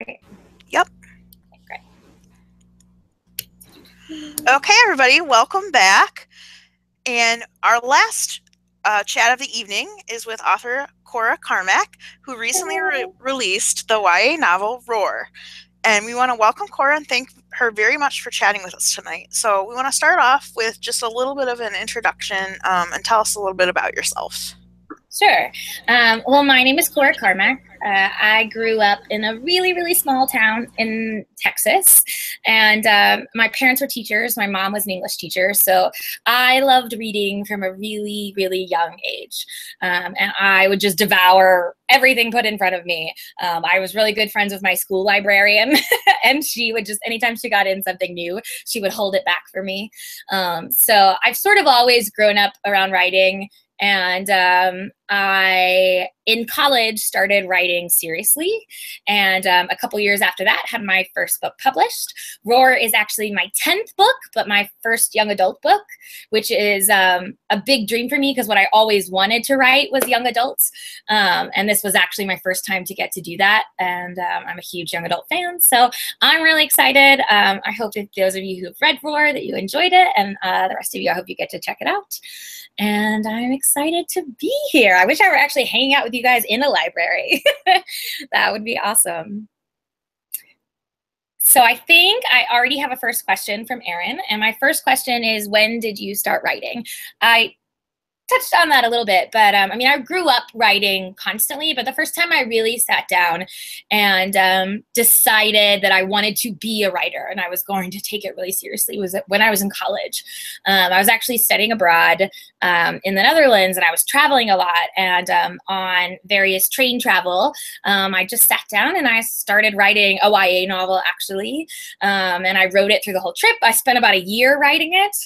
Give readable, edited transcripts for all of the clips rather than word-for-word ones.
Yep. Great. Okay, everybody, welcome back. And our last chat of the evening is with author Cora Carmack, who recently released the YA novel Roar. And we want to welcome Cora and thank her very much for chatting with us tonight. So we want to start off with just a little bit of an introduction and tell us a little bit about yourself. Sure. Well, my name is Cora Carmack. I grew up in a really, really small town in Texas, and my parents were teachers. My mom was an English teacher, so I loved reading from a really, really young age, and I would just devour everything put in front of me. I was really good friends with my school librarian, and she would just, anytime she got in something new, she would hold it back for me. So I've sort of always grown up around writing. And I, in college, started writing seriously. And a couple years after that, had my first book published. Roar is actually my 10th book, but my first young adult book, which is a big dream for me because what I always wanted to write was young adults. And this was actually my first time to get to do that. And I'm a huge young adult fan. So I'm really excited. I hope that those of you who have read Roar, that you enjoyed it. And the rest of you, I hope you get to check it out. And I'm excited to be here. I wish I were actually hanging out with you guys in a library. That would be awesome. So I think I already have a first question from Erin. And my first question is, when did you start writing? I touched on that a little bit, but I mean, I grew up writing constantly, but the first time I really sat down and decided that I wanted to be a writer and I was going to take it really seriously was when I was in college. I was actually studying abroad in the Netherlands, and I was traveling a lot, and on various train travel, I just sat down and I started writing a YA novel, actually, and I wrote it through the whole trip. I spent about a year writing it.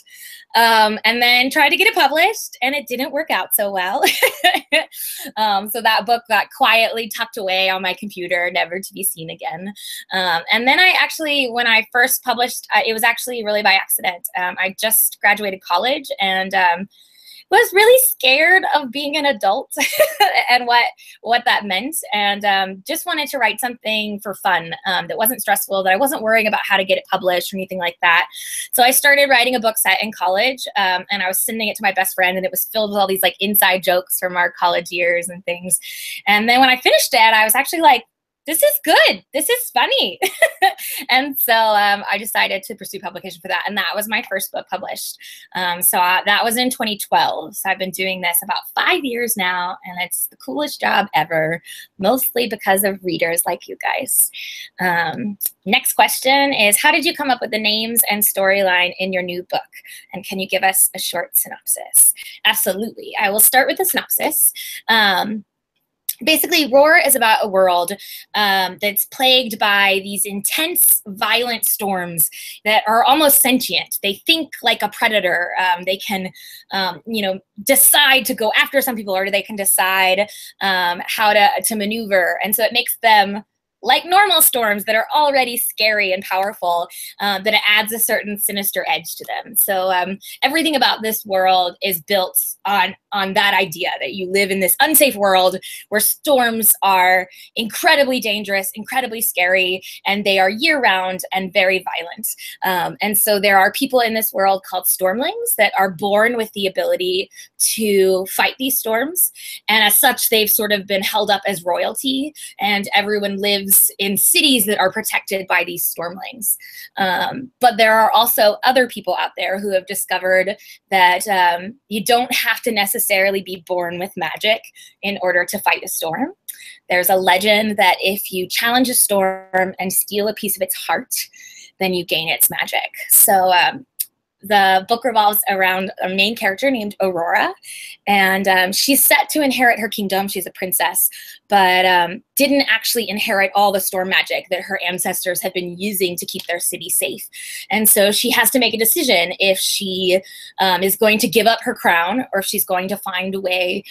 And then tried to get it published, and it didn't work out so well. So that book got quietly tucked away on my computer, never to be seen again. And then I actually, when I first published, it was actually really by accident. I just graduated college and was really scared of being an adult and what that meant, and just wanted to write something for fun that wasn't stressful, that I wasn't worrying about how to get it published or anything like that. So I started writing a book set in college, and I was sending it to my best friend, and it was filled with all these like inside jokes from our college years and things. And then when I finished it, I was actually like, this is good. This is funny. And so I decided to pursue publication for that. And that was my first book published. That was in 2012. So I've been doing this about 5 years now, and it's the coolest job ever, mostly because of readers like you guys. Next question is, how did you come up with the names and storyline in your new book? And can you give us a short synopsis? Absolutely. I will start with the synopsis. Basically, Roar is about a world that's plagued by these intense, violent storms that are almost sentient. They think like a predator. They can, decide to go after some people, or they can decide how to maneuver. And so it makes them like normal storms that are already scary and powerful, that it adds a certain sinister edge to them. So everything about this world is built on that idea that you live in this unsafe world where storms are incredibly dangerous, incredibly scary, and they are year-round and very violent. And so there are people in this world called stormlings that are born with the ability to fight these storms. And as such, they've sort of been held up as royalty, and everyone lives in cities that are protected by these stormlings. But there are also other people out there who have discovered that you don't have to necessarily be born with magic in order to fight a storm. There's a legend that if you challenge a storm and steal a piece of its heart, then you gain its magic. So the book revolves around a main character named Aurora, and she's set to inherit her kingdom. She's a princess, but didn't actually inherit all the storm magic that her ancestors had been using to keep their city safe. And so she has to make a decision if she is going to give up her crown, or if she's going to find a way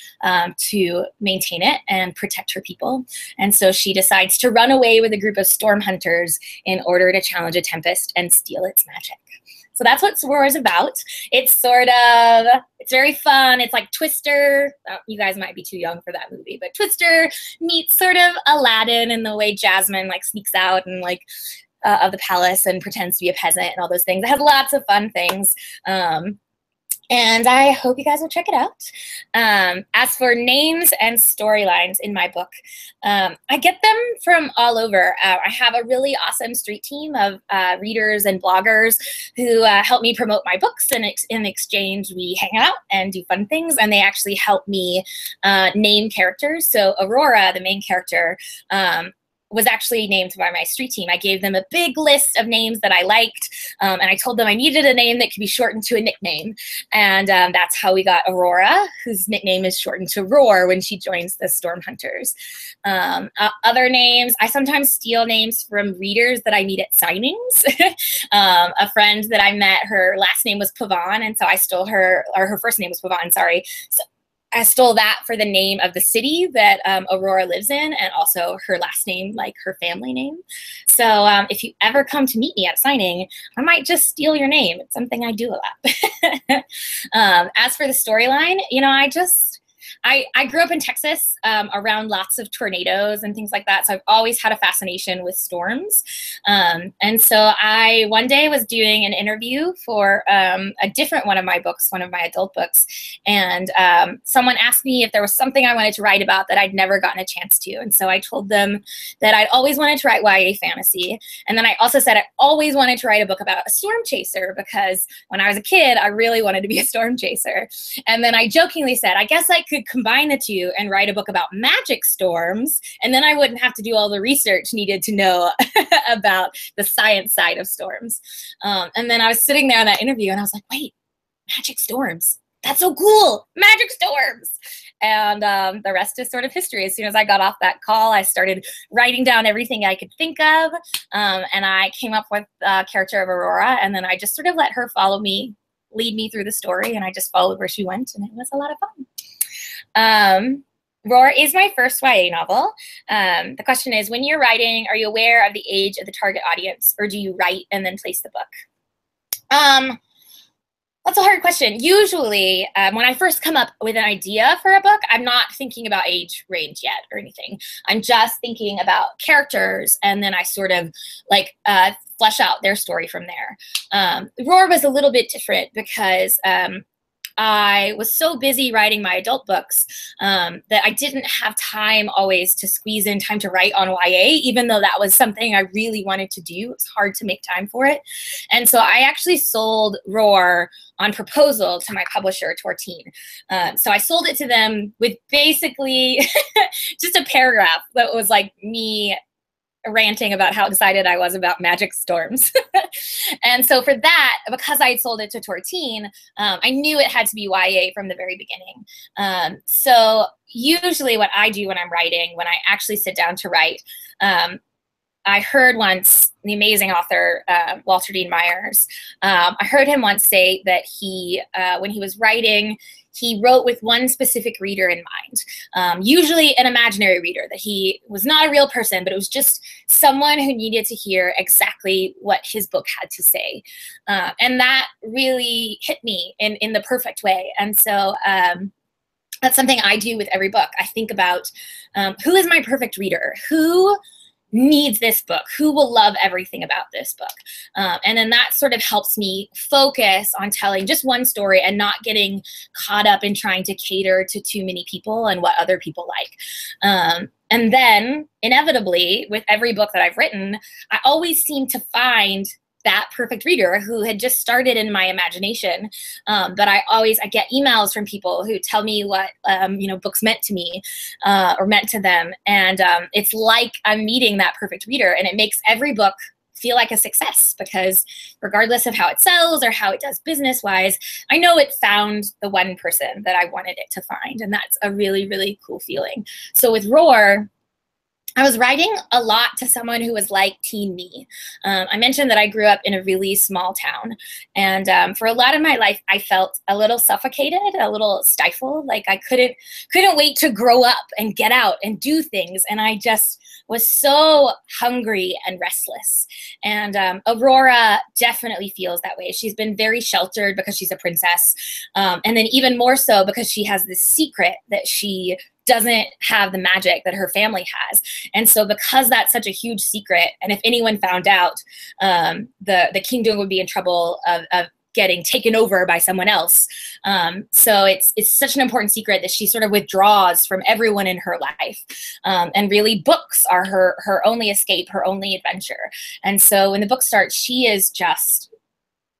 to maintain it and protect her people. And so she decides to run away with a group of storm hunters in order to challenge a tempest and steal its magic. So that's what Soror is about. It's very fun. It's like Twister. You guys might be too young for that movie, but Twister meets sort of Aladdin in the way Jasmine like sneaks out and like of the palace and pretends to be a peasant and all those things. It has lots of fun things. And I hope you guys will check it out. As for names and storylines in my book, I get them from all over. I have a really awesome street team of readers and bloggers who help me promote my books, and in exchange, we hang out and do fun things, and they actually help me name characters. So Aurora, the main character, was actually named by my street team. I gave them a big list of names that I liked, and I told them I needed a name that could be shortened to a nickname. And that's how we got Aurora, whose nickname is shortened to Roar when she joins the Storm Hunters. Other names, I sometimes steal names from readers that I meet at signings. A friend that I met, her last name was Pavan, and so I stole her, or her first name was Pavan, sorry. So I stole that for the name of the city that Aurora lives in, and also her last name, like her family name. So if you ever come to meet me at a signing, I might just steal your name. It's something I do a lot. As for the storyline, you know, I grew up in Texas around lots of tornadoes and things like that. So I've always had a fascination with storms. And so I one day was doing an interview for a different one of my books, one of my adult books. And someone asked me if there was something I wanted to write about that I'd never gotten a chance to. And so I told them that I'd always wanted to write YA fantasy. And then I also said I always wanted to write a book about a storm chaser, because when I was a kid, I really wanted to be a storm chaser. And then I jokingly said, I guess I could combine the two and write a book about magic storms, and then I wouldn't have to do all the research needed to know about the science side of storms. And then I was sitting there in that interview and I was like, wait, magic storms. That's so cool. Magic storms. And the rest is sort of history. As soon as I got off that call, I started writing down everything I could think of. And I came up with the character of Aurora, and then I just sort of let her lead me through the story, and I just followed where she went, and it was a lot of fun. Roar is my first YA novel. The question is, when you're writing, are you aware of the age of the target audience, or do you write and then place the book? That's a hard question. Usually, when I first come up with an idea for a book, I'm not thinking about age range yet or anything. I'm just thinking about characters, and then I sort of like flesh out their story from there. Roar was a little bit different because I was so busy writing my adult books that I didn't have time always to squeeze in time to write on YA, even though that was something I really wanted to do. It was hard to make time for it. And so I actually sold Roar on proposal to my publisher, Tortine. So I sold it to them with basically just a paragraph that was like me ranting about how excited I was about magic storms. And so for that, because I had sold it to Tortine, I knew it had to be YA from the very beginning. So usually what I do when I'm writing, when I actually sit down to write, I heard once the amazing author, Walter Dean Myers, I heard him once say that when he was writing, he wrote with one specific reader in mind, usually an imaginary reader, that he was not a real person, but it was just someone who needed to hear exactly what his book had to say. And that really hit me in the perfect way. And so that's something I do with every book. I think about who is my perfect reader? Who needs this book? Who will love everything about this book? And then that sort of helps me focus on telling just one story and not getting caught up in trying to cater to too many people and what other people like. And then inevitably, with every book that I've written, I always seem to find that perfect reader who had just started in my imagination. But I get emails from people who tell me what, books meant to me or meant to them. And it's like I'm meeting that perfect reader, and it makes every book feel like a success, because regardless of how it sells or how it does business-wise, I know it found the one person that I wanted it to find. And that's a really, really cool feeling. So with Roar, I was writing a lot to someone who was like teen me. I mentioned that I grew up in a really small town. And for a lot of my life, I felt a little suffocated, a little stifled. Like I couldn't wait to grow up and get out and do things. And I just was so hungry and restless. And Aurora definitely feels that way. She's been very sheltered because she's a princess. And then even more so because she has this secret that she doesn't have the magic that her family has. And so because that's such a huge secret, and if anyone found out, the kingdom would be in trouble of getting taken over by someone else. So it's such an important secret that she sort of withdraws from everyone in her life. And really books are her only escape, her only adventure. And so when the book starts, she is just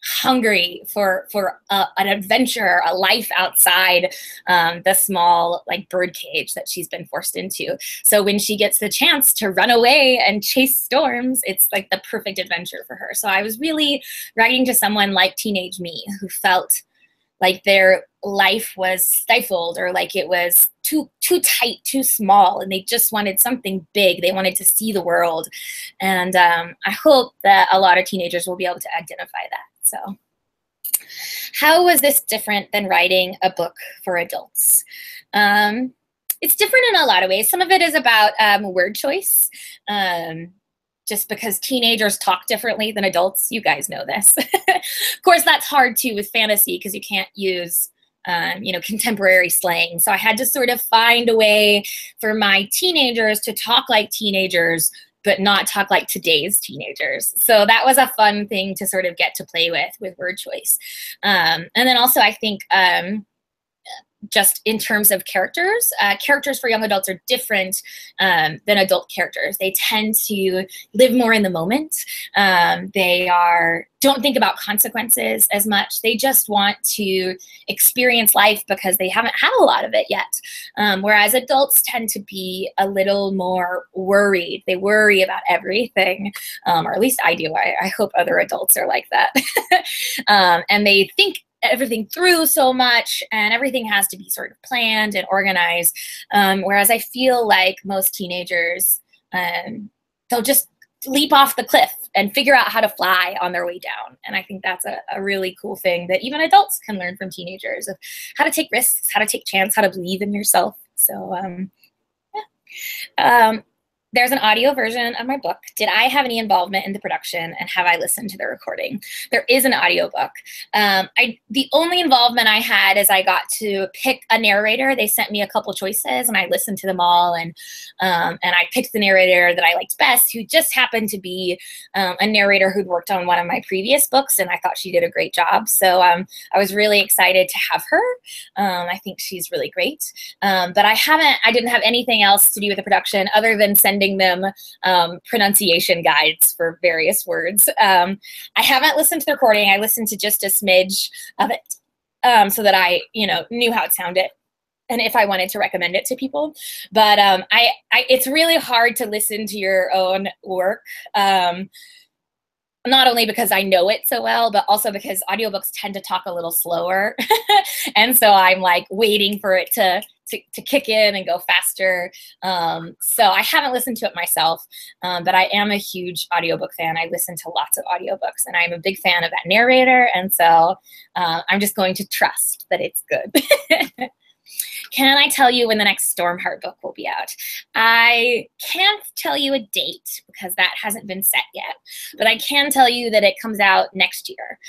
hungry for an adventure, a life outside the small like bird cage that she's been forced into. So when she gets the chance to run away and chase storms, it's like the perfect adventure for her. So I was really writing to someone like teenage me who felt like their life was stifled, or like it was too tight, too small, and they just wanted something big. They wanted to see the world. And I hope that a lot of teenagers will be able to identify that. So how was this different than writing a book for adults? It's different in a lot of ways. Some of it is about word choice, just because teenagers talk differently than adults. You guys know this. Of course, that's hard too with fantasy because you can't use contemporary slang. So I had to sort of find a way for my teenagers to talk like teenagers, but not talk like today's teenagers. So that was a fun thing to sort of get to play with word choice. And then also I think just in terms of characters, characters for young adults are different than adult characters. They tend to live more in the moment. They don't think about consequences as much. They just want to experience life because they haven't had a lot of it yet. Whereas adults tend to be a little more worried. They worry about everything, or at least I do. I hope other adults are like that. And they think everything through so much, and everything has to be sort of planned and organized. Whereas I feel like most teenagers, they'll just leap off the cliff and figure out how to fly on their way down. And I think that's a really cool thing that even adults can learn from teenagers, of how to take risks, how to take chance, how to believe in yourself. So yeah. There's an audio version of my book. Did I have any involvement in the production, and have I listened to the recording? There is an audiobook. The only involvement I had is I got to pick a narrator. They sent me a couple choices and I listened to them all, and I picked the narrator that I liked best, who just happened to be a narrator who'd worked on one of my previous books, and I thought she did a great job. So I was really excited to have her. I think she's really great. But I didn't have anything else to do with the production other than sending them pronunciation guides for various words. I haven't listened to the recording. I listened to just a smidge of it so that I, knew how it sounded and if I wanted to recommend it to people. But it's really hard to listen to your own work. Not only because I know it so well, but also because audiobooks tend to talk a little slower. And so I'm like waiting for it to kick in and go faster. So I haven't listened to it myself, but I am a huge audiobook fan. I listen to lots of audiobooks, and I'm a big fan of that narrator. And so I'm just going to trust that it's good. Can I tell you when the next Stormheart book will be out? I can't tell you a date because that hasn't been set yet, but I can tell you that it comes out next year.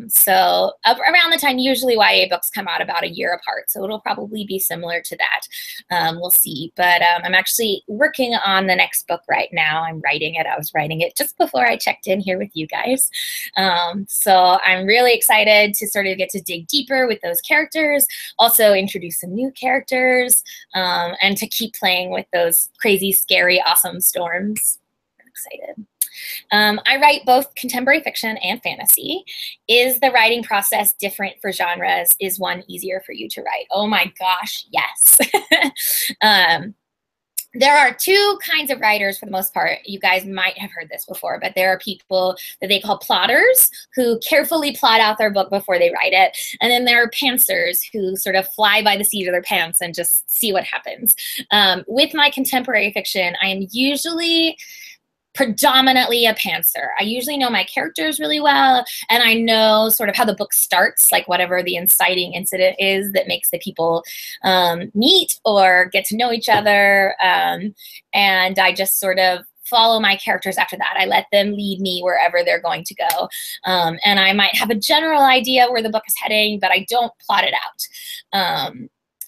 So around the time, usually YA books come out about a year apart, so it'll probably be similar to that. We'll see, but I'm actually working on the next book right now. I'm writing it. I was writing it just before I checked in here with you guys. So I'm really excited to sort of get to dig deeper with those characters, also introduce some new characters, and to keep playing with those crazy, scary, awesome storms. I'm excited. I write both contemporary fiction and fantasy. Is the writing process different for genres? Is one easier for you to write? Oh my gosh, yes. There are two kinds of writers for the most part. You guys might have heard this before, but there are people that they call plotters who carefully plot out their book before they write it. And then there are pantsers who sort of fly by the seat of their pants and just see what happens. With my contemporary fiction, I am usually predominantly a pantser. I usually know my characters really well, and I know sort of how the book starts, like whatever the inciting incident is that makes the people meet or get to know each other. And I just sort of follow my characters after that. I let them lead me wherever they're going to go. And I might have a general idea where the book is heading, but I don't plot it out.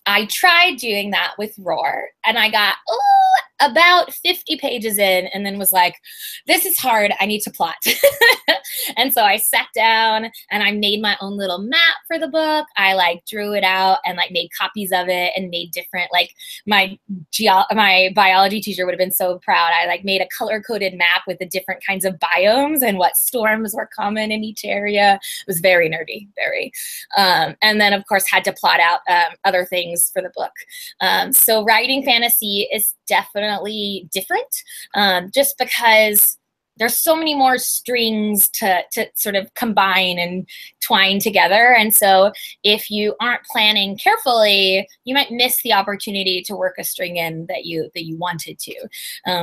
I tried doing that with Roar, and I got about 50 pages in and then was like, this is hard, I need to plot. And so I sat down and I made my own little map for the book. I like drew it out and like made copies of it and made different, like my biology teacher would have been so proud. I like made a color-coded map with the different kinds of biomes and what storms were common in each area. It was very nerdy, very. And then of course had to plot out other things for the book. So writing fantasy is definitely different, just because there's so many more strings to sort of combine and twine together. And so if you aren't planning carefully, you might miss the opportunity to work a string in that you wanted to.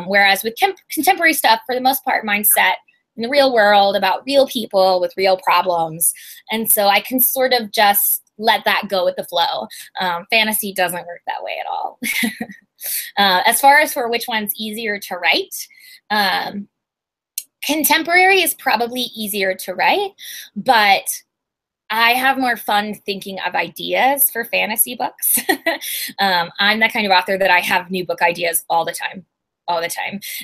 Whereas with contemporary stuff, for the most part, mine's set in the real world about real people with real problems. And so I can sort of just let that go with the flow. Fantasy doesn't work that way at all. As far as for which one's easier to write, contemporary is probably easier to write, but I have more fun thinking of ideas for fantasy books. I'm that kind of author that I have new book ideas all the time.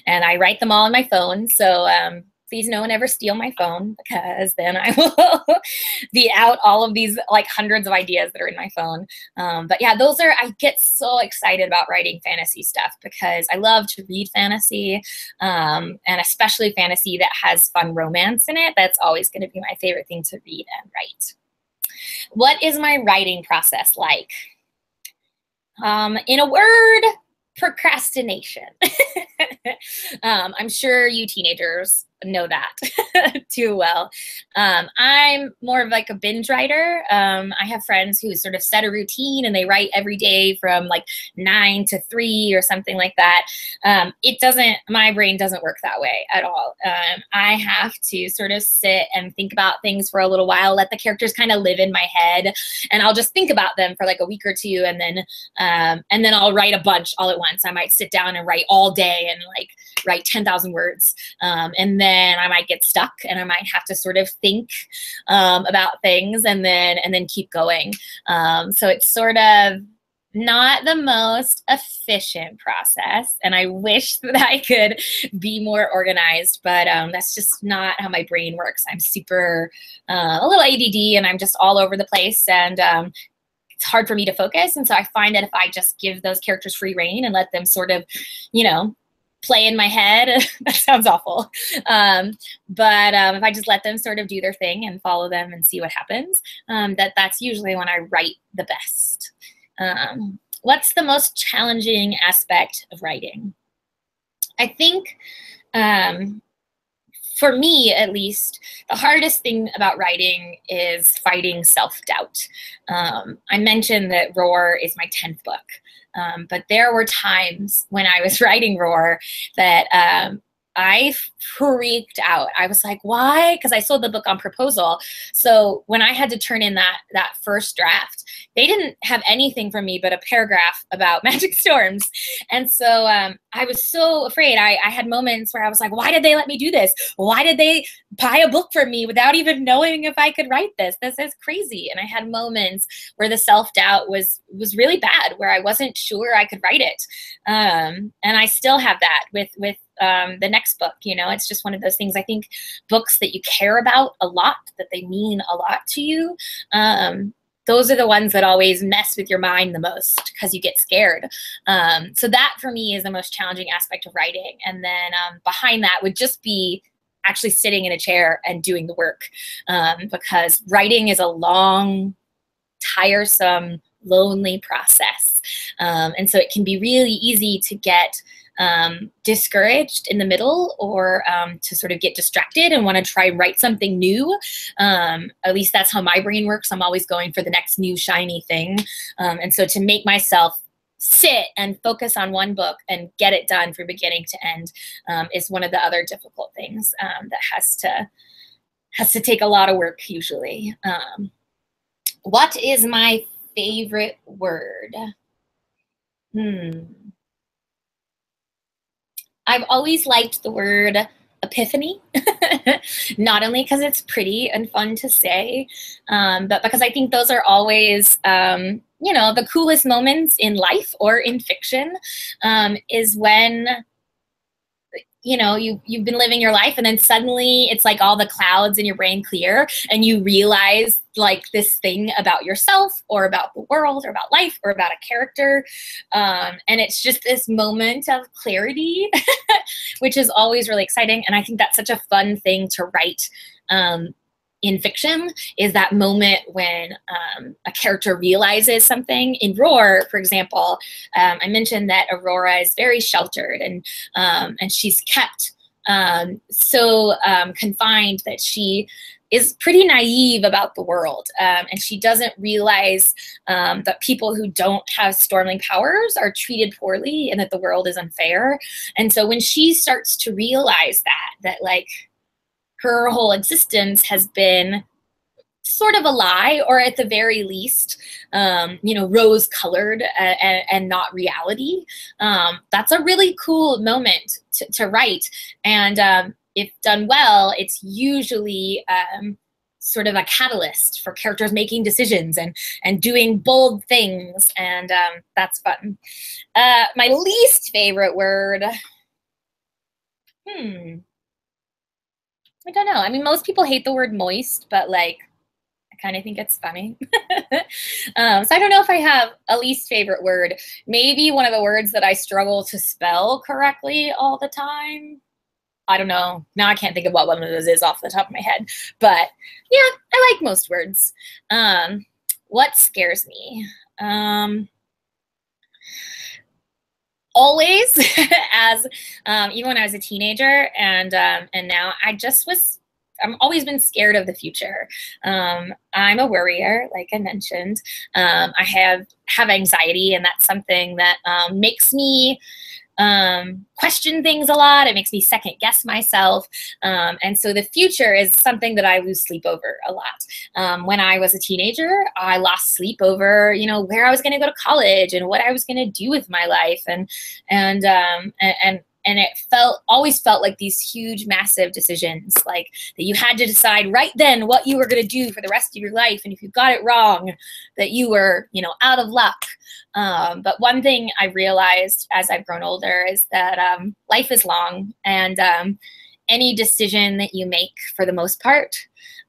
And I write them all on my phone. So please no one ever steal my phone, because then I will be out all of these like hundreds of ideas that are in my phone. But yeah, I get so excited about writing fantasy stuff because I love to read fantasy, and especially fantasy that has fun romance in it. That's always going to be my favorite thing to read and write. What is my writing process like? In a word, procrastination. I'm sure you teenagers know that too well. I'm more of like a binge writer. I have friends who sort of set a routine and they write every day from like 9 to 3 or something like that. My brain doesn't work that way at all. I have to sort of sit and think about things for a little while, let the characters kind of live in my head, and I'll just think about them for like a week or two, and then I'll write a bunch all at once. I might sit down and write all day and like write 10,000 words. And then I might get stuck and I might have to sort of think about things and then keep going. So it's sort of not the most efficient process, and I wish that I could be more organized, but that's just not how my brain works. I'm super a little ADD, and I'm just all over the place, and it's hard for me to focus. And so I find that if I just give those characters free rein and let them sort of, play in my head, that sounds awful. But if I just let them sort of do their thing and follow them and see what happens, that's usually when I write the best. What's the most challenging aspect of writing? I think, for me at least, the hardest thing about writing is fighting self-doubt. I mentioned that Roar is my 10th book. But there were times when I was writing Roar that I freaked out. I was like, why? Because I sold the book on proposal. So when I had to turn in that first draft, they didn't have anything from me but a paragraph about magic storms. And so I was so afraid. I had moments where I was like, why did they let me do this? Why did they buy a book from me without even knowing if I could write this? This is crazy. And I had moments where the self-doubt was really bad, where I wasn't sure I could write it. And I still have that with the next book. It's just one of those things. I think books that you care about a lot, that they mean a lot to you, those are the ones that always mess with your mind the most because you get scared. So that for me is the most challenging aspect of writing. And then behind that would just be actually sitting in a chair and doing the work, because writing is a long, tiresome, lonely process. And so it can be really easy to get discouraged in the middle, or to sort of get distracted and want to try and write something new. At least that's how my brain works. I'm always going for the next new shiny thing. And so to make myself sit and focus on one book and get it done from beginning to end is one of the other difficult things that has to take a lot of work usually. What is my favorite word? I've always liked the word epiphany, not only because it's pretty and fun to say, but because I think those are always, the coolest moments in life or in fiction is when you've been living your life and then suddenly it's like all the clouds in your brain clear and you realize like this thing about yourself or about the world or about life or about a character. And it's just this moment of clarity, which is always really exciting. And I think that's such a fun thing to write in fiction, is that moment when a character realizes something. In Roar, for example, I mentioned that Aurora is very sheltered and she's kept so confined that she is pretty naive about the world, and she doesn't realize that people who don't have stormling powers are treated poorly and that the world is unfair. And so when she starts to realize that like her whole existence has been sort of a lie, or at the very least, rose-colored and not reality. That's a really cool moment to write. And if done well, it's usually sort of a catalyst for characters making decisions and doing bold things. And that's fun. My least favorite word, I don't know. I mean, most people hate the word moist, but like, I kind of think it's funny. So I don't know if I have a least favorite word. Maybe one of the words that I struggle to spell correctly all the time. I don't know. Now I can't think of what one of those is off the top of my head. But yeah, I like most words. What scares me? Always, as even when I was a teenager and now, I'm always been scared of the future. I'm a worrier, like I mentioned. I have anxiety, and that's something that makes me question things a lot. It makes me second guess myself. And so the future is something that I lose sleep over a lot. When I was a teenager, I lost sleep over, where I was going to go to college and what I was going to do with my life. And it always felt like these huge, massive decisions, like that you had to decide right then what you were going to do for the rest of your life. And if you got it wrong, that you were, out of luck. But one thing I realized as I've grown older is that life is long, and any decision that you make, for the most part,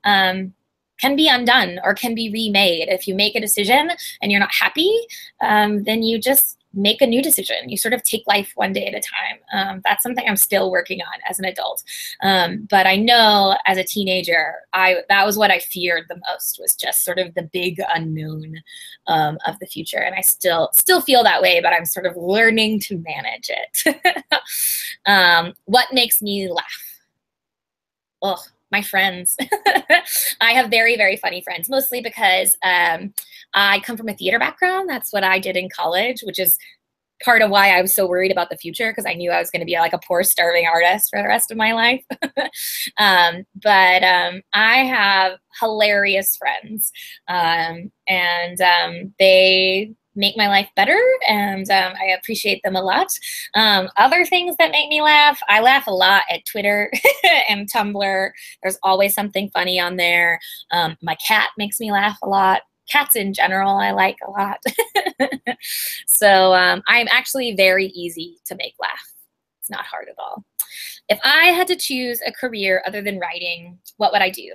can be undone or can be remade. If you make a decision and you're not happy, then you just make a new decision. You sort of take life one day at a time. That's something I'm still working on as an adult. But I know as a teenager, that was what I feared the most, was just sort of the big unknown of the future. And I still feel that way, but I'm sort of learning to manage it. What makes me laugh? Oh, my friends. I have very, very funny friends, mostly because I come from a theater background. That's what I did in college, which is part of why I was so worried about the future, because I knew I was going to be like a poor, starving artist for the rest of my life. But I have hilarious friends, and they make my life better, and I appreciate them a lot. Other things that make me laugh, I laugh a lot at Twitter and Tumblr. There's always something funny on there. My cat makes me laugh a lot. Cats in general, I like a lot. So I'm actually very easy to make laugh. It's not hard at all. If I had to choose a career other than writing, what would I do?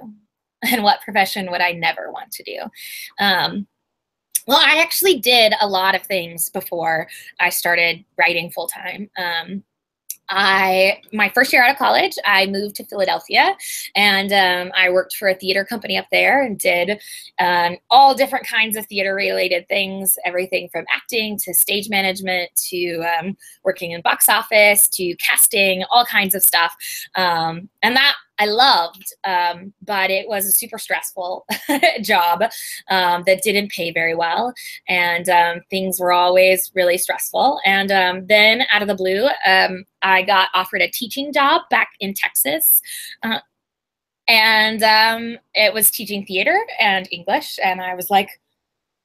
And what profession would I never want to do? Well, I actually did a lot of things before I started writing full-time. My first year out of college, I moved to Philadelphia, and I worked for a theater company up there and did all different kinds of theater related things, everything from acting to stage management to working in box office to casting, all kinds of stuff. And that I loved, but it was a super stressful job that didn't pay very well, and things were always really stressful. And then out of the blue, I got offered a teaching job back in Texas. And it was teaching theater and English. And I was like,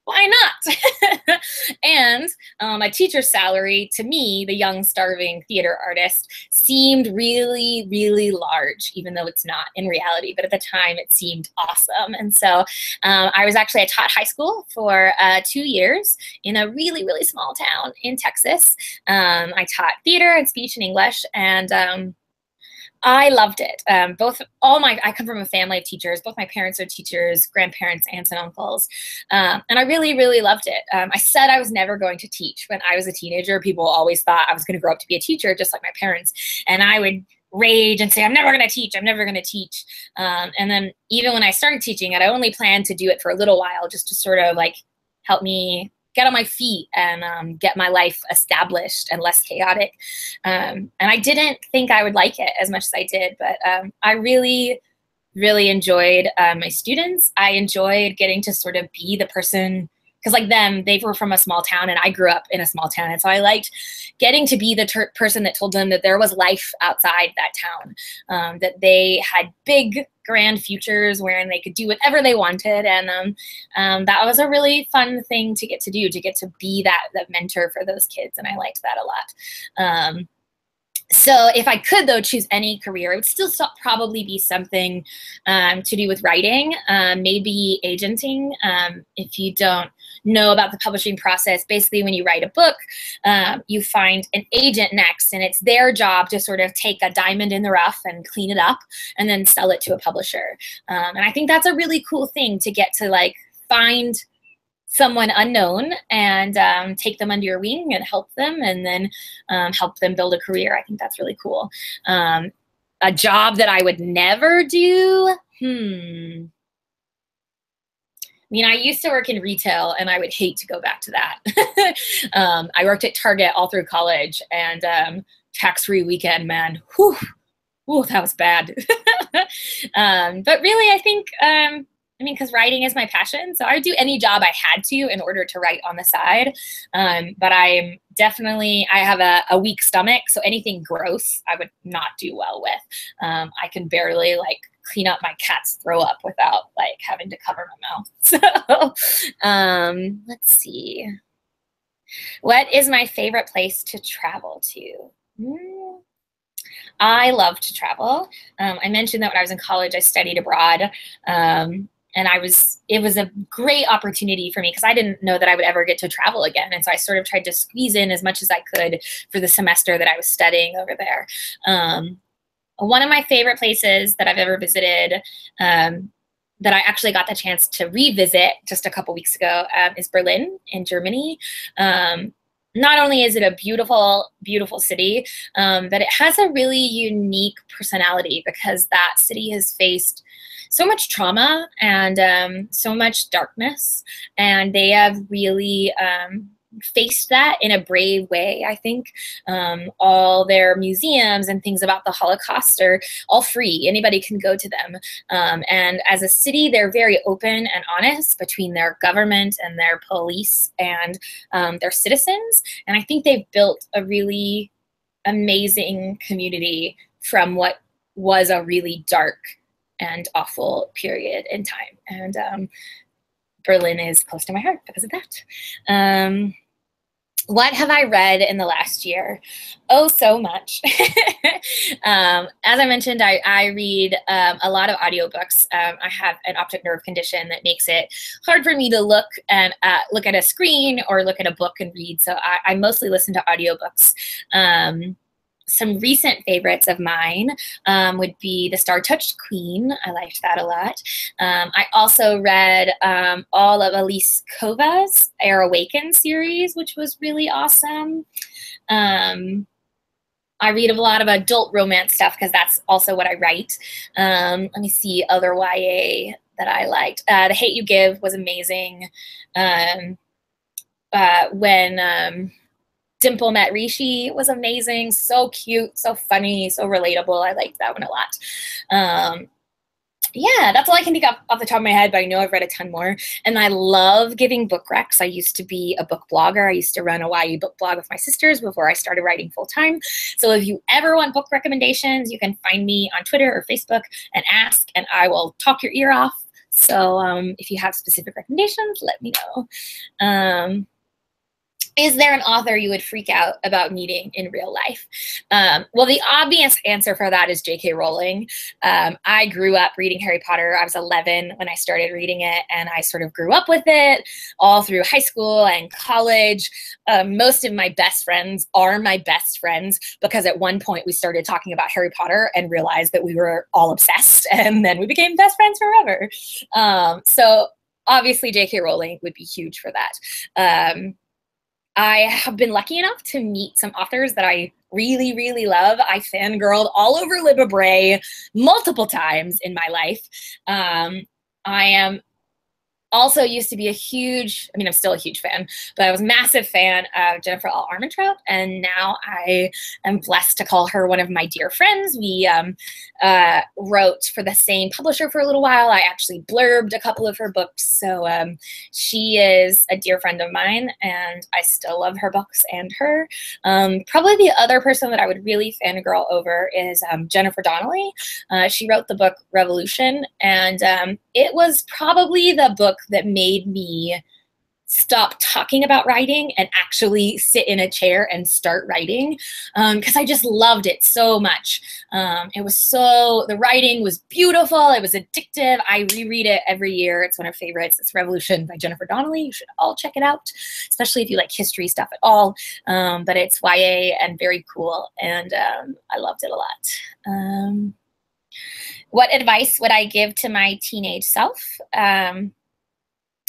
why not? And a teacher's salary to me, the young, starving theater artist, seemed really, really large, even though it's not in reality. But at the time, it seemed awesome. And so I taught high school for 2 years in a really, really small town in Texas. I taught theater and speech and English. And I loved it. I come from a family of teachers. Both my parents are teachers, grandparents, aunts and uncles. And I really, really loved it. I said I was never going to teach. When I was a teenager, people always thought I was going to grow up to be a teacher, just like my parents. And I would rage and say, I'm never going to teach. I'm never going to teach. And then even when I started teaching it, I only planned to do it for a little while, just to sort of like help me get on my feet and get my life established and less chaotic. And I didn't think I would like it as much as I did, but I really, really enjoyed my students. I enjoyed getting to sort of be the person, because like them, they were from a small town and I grew up in a small town. And so I liked getting to be the person that told them that there was life outside that town, that they had big, grand futures wherein they could do whatever they wanted. And that was a really fun thing to get to do, to get to be that mentor for those kids. And I liked that a lot. So if I could, though, choose any career, it would still probably be something to do with writing, maybe agenting. If you don't know about the publishing process, basically when you write a book, you find an agent next, and it's their job to sort of take a diamond in the rough and clean it up and then sell it to a publisher. And I think that's a really cool thing, to get to like find someone unknown and take them under your wing and help them, and then help them build a career. I think that's really cool. A job that I would never do. I mean, I used to work in retail, and I would hate to go back to that. I worked at Target all through college, and tax-free weekend, man, whew, that was bad. But really, I think, because writing is my passion, so I would do any job I had to in order to write on the side. But I have a weak stomach, so anything gross I would not do well with. I can barely like clean up my cat's throw up without like having to cover my mouth. So let's see. What is my favorite place to travel to? I love to travel. I mentioned that when I was in college, I studied abroad. And it was a great opportunity for me, because I didn't know that I would ever get to travel again. And so I sort of tried to squeeze in as much as I could for the semester that I was studying over there. One of my favorite places that I've ever visited, that I actually got the chance to revisit just a couple weeks ago, is Berlin in Germany. Not only is it a beautiful, beautiful city, but it has a really unique personality, because that city has faced so much trauma and so much darkness, and they have really faced that in a brave way. I think all their museums and things about the Holocaust are all free. Anybody can go to them. And as a city, they're very open and honest between their government and their police and their citizens. And I think they've built a really amazing community from what was a really dark and awful period in time. And Berlin is close to my heart because of that. What have I read in the last year? Oh, so much. As I mentioned, I read a lot of audiobooks. I have an optic nerve condition that makes it hard for me to look at a screen or look at a book and read. So I mostly listen to audiobooks. Some recent favorites of mine would be The Star-Touched Queen. I liked that a lot. I also read all of Elise Kova's Air Awakened series, which was really awesome. I read a lot of adult romance stuff because that's also what I write. Let me see other YA that I liked. The Hate You Give was amazing. When Dimple Met Rishi was amazing. So cute, so funny, so relatable. I liked that one a lot. Yeah, that's all I can think of off the top of my head, but I know I've read a ton more. And I love giving book recs. I used to be a book blogger. I used to run a YA book blog with my sisters before I started writing full time. So if you ever want book recommendations, you can find me on Twitter or Facebook and ask, and I will talk your ear off. So if you have specific recommendations, let me know. Is there an author you would freak out about meeting in real life? Well, the obvious answer for that is J.K. Rowling. I grew up reading Harry Potter. I was 11 when I started reading it, and I sort of grew up with it all through high school and college. Most of my best friends are my best friends because at one point we started talking about Harry Potter and realized that we were all obsessed, and then we became best friends forever. So obviously J.K. Rowling would be huge for that. I have been lucky enough to meet some authors that I really, really love. I fangirled all over Libba Bray multiple times in my life. I am also used to be a huge, I mean, I'm still a huge fan, but I was a massive fan of Jennifer L. Armentrout, and now I am blessed to call her one of my dear friends. We wrote for the same publisher for a little while. I actually blurbed a couple of her books, so she is a dear friend of mine, and I still love her books and her. Probably the other person that I would really fangirl over is Jennifer Donnelly. She wrote the book Revolution, and it was probably the book that made me stop talking about writing and actually sit in a chair and start writing, because I just loved it so much. The writing was beautiful. It was addictive. I reread it every year. It's one of my favorites. It's Revolution by Jennifer Donnelly. You should all check it out, especially if you like history stuff at all. But it's YA and very cool, and I loved it a lot. What advice would I give to my teenage self?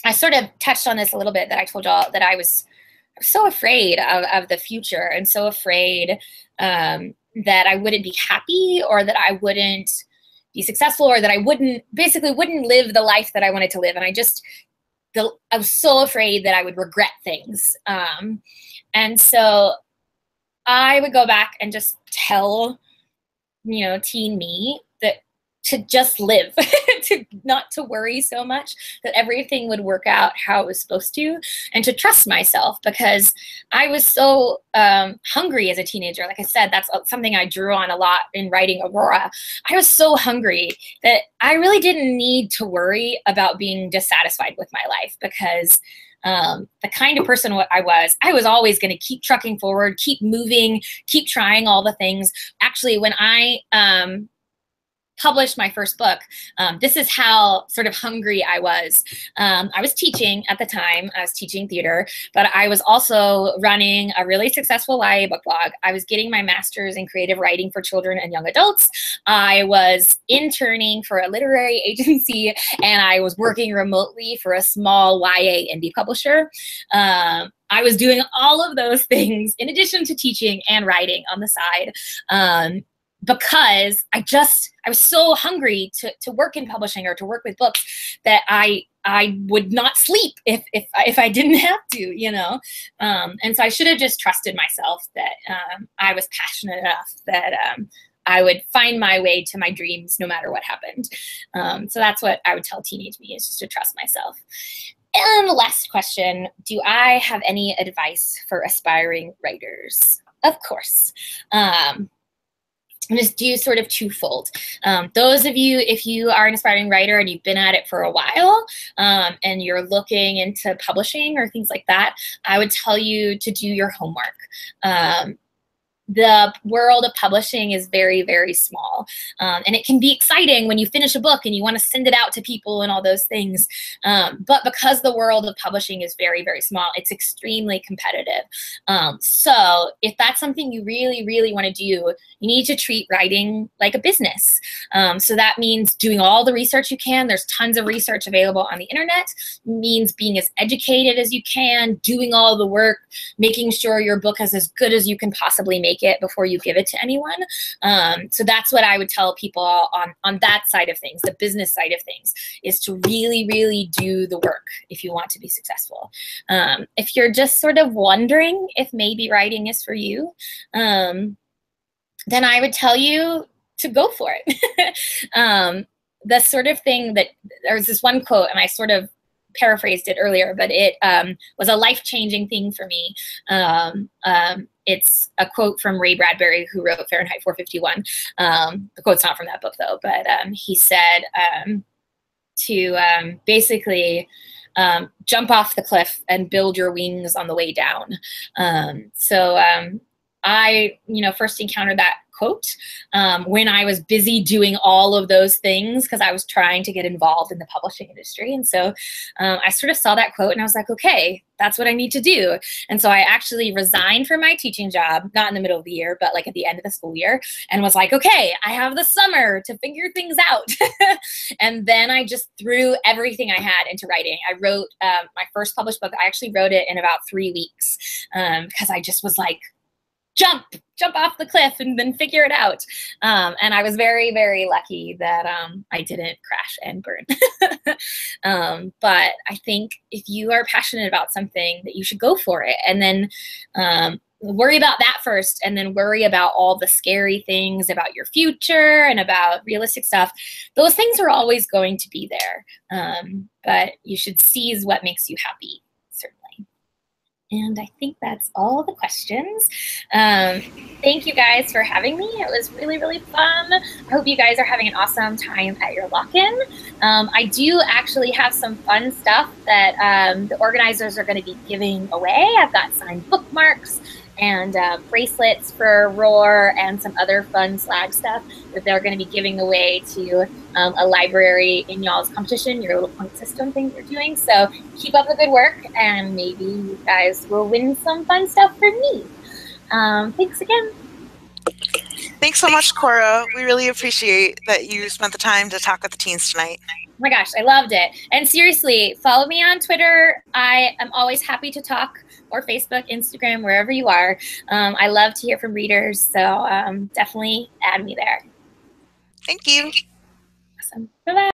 I sort of touched on this a little bit, that I told y'all that I was so afraid of the future, and so afraid that I wouldn't be happy, or that I wouldn't be successful, or that I wouldn't live the life that I wanted to live. And I was so afraid that I would regret things. And so I would go back and just tell, teen me that to just live, not to worry so much, that everything would work out how it was supposed to, and to trust myself, because I was so hungry as a teenager. Like I said, that's something I drew on a lot in writing Aurora. I was so hungry that I really didn't need to worry about being dissatisfied with my life, because the kind of person I was always going to keep trucking forward, keep moving, keep trying all the things. Actually, when I published my first book, this is how sort of hungry I was. I was teaching at the time. I was teaching theater, but I was also running a really successful YA book blog. I was getting my master's in creative writing for children and young adults. I was interning for a literary agency, and I was working remotely for a small YA indie publisher. I was doing all of those things in addition to teaching and writing on the side. Because I was so hungry to work in publishing or to work with books that I would not sleep if I didn't have to, and so I should have just trusted myself that I was passionate enough that I would find my way to my dreams no matter what happened. So that's what I would tell teenage me, is just to trust myself. And the last question, do I have any advice for aspiring writers? Of course. And just do sort of twofold. Those of you, if you are an aspiring writer and you've been at it for a while, and you're looking into publishing or things like that, I would tell you to do your homework. The world of publishing is very, very small. And it can be exciting when you finish a book and you want to send it out to people and all those things. But because the world of publishing is very, very small, it's extremely competitive. So if that's something you really, really want to do, you need to treat writing like a business. So that means doing all the research you can. There's tons of research available on the internet. It means being as educated as you can, doing all the work, making sure your book is as good as you can possibly make make it before you give it to anyone. So that's what I would tell people on that side of things, the business side of things, is to really, really do the work if you want to be successful. If you're just sort of wondering if maybe writing is for you, then I would tell you to go for it. The sort of thing that, there was this one quote, and I sort of paraphrased it earlier, but it was a life-changing thing for me. It's a quote from Ray Bradbury, who wrote Fahrenheit 451. The quote's not from that book, though, but he said to basically jump off the cliff and build your wings on the way down. I, first encountered that quote when I was busy doing all of those things because I was trying to get involved in the publishing industry. And so I sort of saw that quote and I was like, okay, that's what I need to do. And so I actually resigned from my teaching job, not in the middle of the year, but like at the end of the school year, and was like, okay, I have the summer to figure things out. And then I just threw everything I had into writing. I wrote my first published book. I actually wrote it in about 3 weeks because I just was like, jump off the cliff and then figure it out. And I was very, very lucky that I didn't crash and burn. But I think if you are passionate about something, that you should go for it. And then worry about that first, and then worry about all the scary things about your future and about realistic stuff. Those things are always going to be there. But you should seize what makes you happy. And I think that's all the questions. Thank you guys for having me. It was really, really fun. I hope you guys are having an awesome time at your lock-in. I do actually have some fun stuff that the organizers are going to be giving away. I've got signed bookmarks and bracelets for Roar and some other fun swag stuff that they're going to be giving away to a library in y'all's competition, your little point system thing you're doing. So keep up the good work, and maybe you guys will win some fun stuff from me. Thanks again. Thanks so much, Cora. We really appreciate that you spent the time to talk with the teens tonight. Oh my gosh, I loved it. And seriously, follow me on Twitter. I am always happy to talk, or Facebook, Instagram, wherever you are. I love to hear from readers, so definitely add me there. Thank you. Awesome. Bye-bye.